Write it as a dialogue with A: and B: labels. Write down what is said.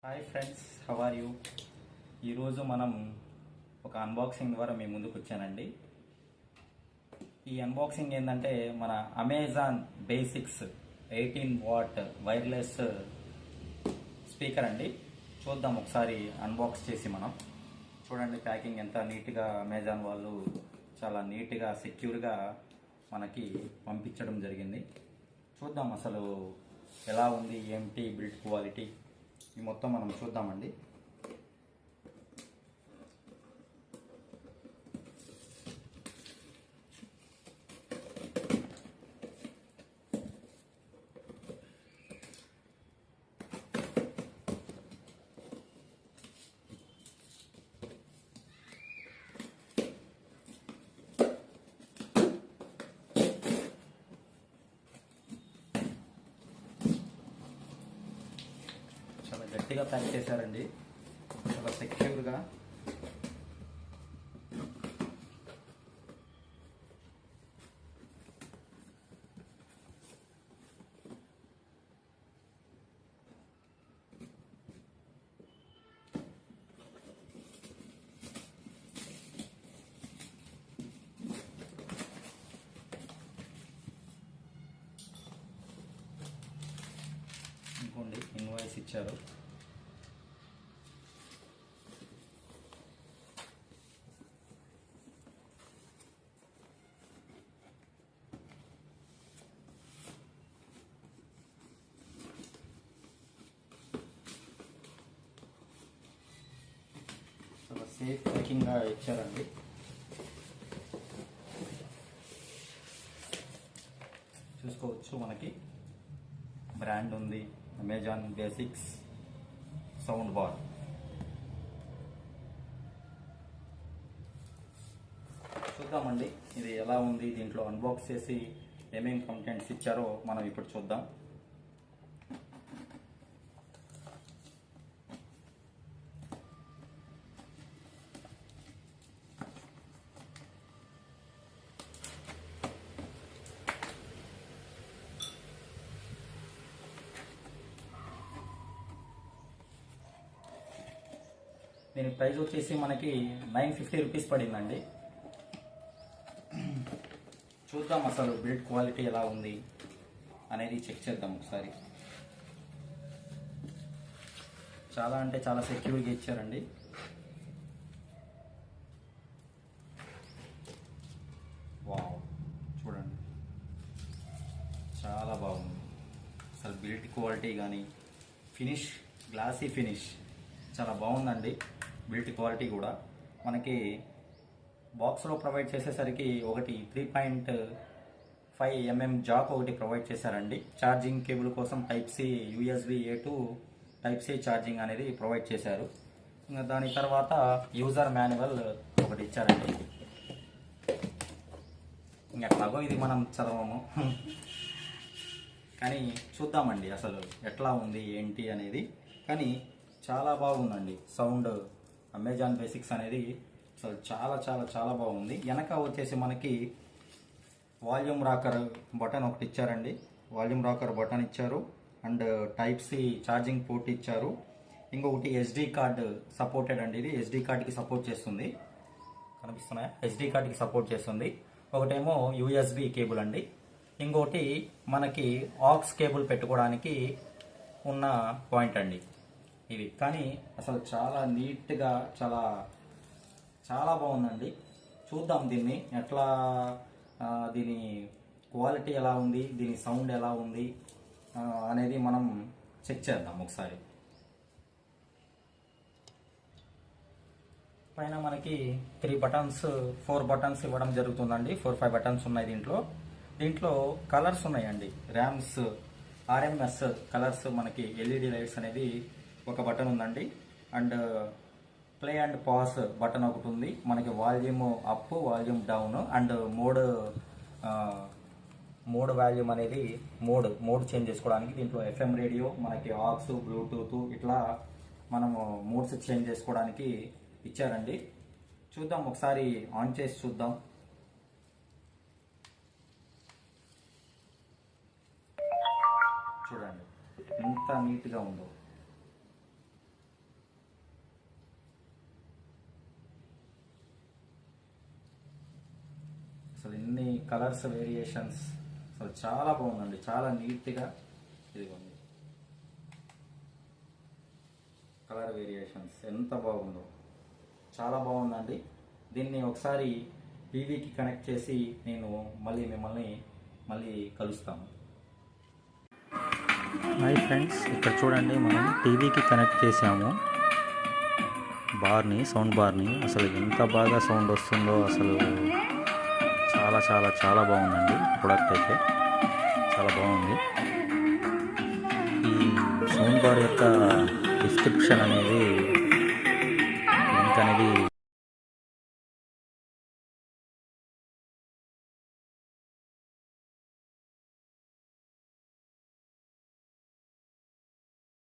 A: Hi friends, how are you? ఈరోజు మనం ఒక అన్బాక్సింగ్ ద్వారా మీ ముందుకు వచ్చానండి. ఈ అన్బాక్సింగ్ ఏంటంటే మన Amazon basics 18 what wireless speaker అండి. చూద్దాం ఒకసారి అన్బాక్స్ చేసి మనం. చూడండి ప్యాకింగ్ ఎంత నీట్గా అమెజాన్ వాళ్ళు చాలా నీట్గా సెక్యూర్గా మనకి పంపించడం జరిగింది. చూద్దాం అసలు ఎలా ఉంది, ఏంటి బిల్డ్ క్వాలిటీ ఈ మొత్తం మనం చూద్దామండి. చాలా గట్టిగా ప్యాక్ చేశారండి, చాలా సెక్యూర్గా. ఇంకోండి ఇన్వాయిస్ ఇచ్చారు. చాలా సేఫ్ ప్యాకింగ్గా ఇచ్చారండి. చూసుకోవచ్చు మనకి బ్రాండ్ ఉంది, అమెజాన్ బేసిక్స్ సౌండ్ బార్. చూద్దామండి ఇది ఎలా ఉంది, దీంట్లో అన్బాక్స్ చేసి ఏమేమి కంటెంట్స్ ఇచ్చారో మనం ఇప్పుడు చూద్దాం. దీని ప్రైస్ వచ్చేసి మనకి 950 రూపీస్ పడిందండి. చూద్దాం అసలు బిల్డ్ క్వాలిటీ ఎలా ఉంది అనేది చెక్ చేద్దాం ఒకసారి. చాలా అంటే చాలా సెక్యూర్గా ఇచ్చారండి. వావ్, చూడండి చాలా బాగుంది. అసలు బిల్డ్ క్వాలిటీ కానీ ఫినిష్, గ్లాసీ ఫినిష్ చాలా బాగుందండి. బిల్డ్ క్వాలిటీ కూడా మనకి బాక్స్లో ప్రొవైడ్ చేసేసరికి ఒకటి 3.5 mm జాక్ ఒకటి ప్రొవైడ్ చేశారండి. ఛార్జింగ్ కేబుల్ కోసం type C USB-A to type C charging అనేది ప్రొవైడ్ చేశారు. ఇంకా దాని తర్వాత యూజర్ మాన్యువల్ ఒకటి ఇచ్చారండి. ఎట్లాగో ఇది మనం చదవము కానీ చూద్దామండి అసలు ఎట్లా ఉంది ఏంటి అనేది. కానీ చాలా బాగుందండి సౌండ్. అమెజాన్ బేసిక్స్ అనేది అసలు చాలా చాలా చాలా బాగుంది. వెనక వచ్చేసి మనకి వాల్యూమ్ రాకర్ బటన్ ఒకటి ఇచ్చారండి. వాల్యూమ్ రాకర్ బటన్ ఇచ్చారు and type C charging port ఇచ్చారు. ఇంకొకటి SD కార్డ్ సపోర్టెడ్ అండి. ఇది SD కార్డ్కి సపోర్ట్ చేస్తుంది. కనిపిస్తున్నాయా? SD కార్డ్కి సపోర్ట్ చేస్తుంది. ఒకటేమో USB కేబుల్ అండి. ఇంకొకటి మనకి ఆక్స్ కేబుల్ పెట్టుకోవడానికి ఉన్న పాయింట్ అండి ఇది. కానీ అసలు చాలా నీట్గా చాలా చాలా బాగుందండి. చూద్దాం దీన్ని ఎట్లా, దీని క్వాలిటీ ఎలా ఉంది, దీని సౌండ్ ఎలా ఉంది అనేది మనం చెక్ చేద్దాం ఒకసారి. పైన మనకి 4 బటన్స్ ఇవ్వడం జరుగుతుందండి. 4-5 బటన్స్ ఉన్నాయి దీంట్లో. దీంట్లో కలర్స్ ఉన్నాయండి. ర్యామ్స్, RMS కలర్స్, మనకి LED లైట్స్ అనేది ఒక బటన్ ఉందండి. And play and pass button ఒకటి ఉంది. మనకి volume up, volume down and mode volume అనేది మోడ్ చేంజ్ చేసుకోవడానికి. దీంట్లో FM రేడియో, మనకి ఆక్స్, బ్లూటూత్ ఇట్లా మనము మోడ్స్ చేంజ్ చేసుకోవడానికి ఇచ్చారండి. చూద్దాం ఒకసారి ఆన్ చేసి చూద్దాం. చూడండి ఎంత నీట్గా ఉందో. అసలు ఎన్ని కలర్స్ వేరియేషన్స్, అసలు చాలా బాగుందండి, చాలా నీట్గా. ఇదిగోండి కలర్ వేరియేషన్స్ ఎంత బాగుందో, చాలా బాగుందండి. దీన్ని ఒకసారి టీవీకి కనెక్ట్ చేసి నేను మళ్ళీ కలుస్తాను. హాయ్ ఫ్రెండ్స్, ఇక్కడ చూడండి మనం టీవీకి కనెక్ట్ చేసాము సౌండ్ బార్ని. అసలు ఎంత బాగా సౌండ్ వస్తుందో, అసలు చాలా చాలా చాలా బాగుందండి. ప్రొడక్ట్ అయితే చాలా బాగుంది. ఈ సౌండ్ బార్ యొక్క డిస్క్రిప్షన్ అనేది లింక్ అనేది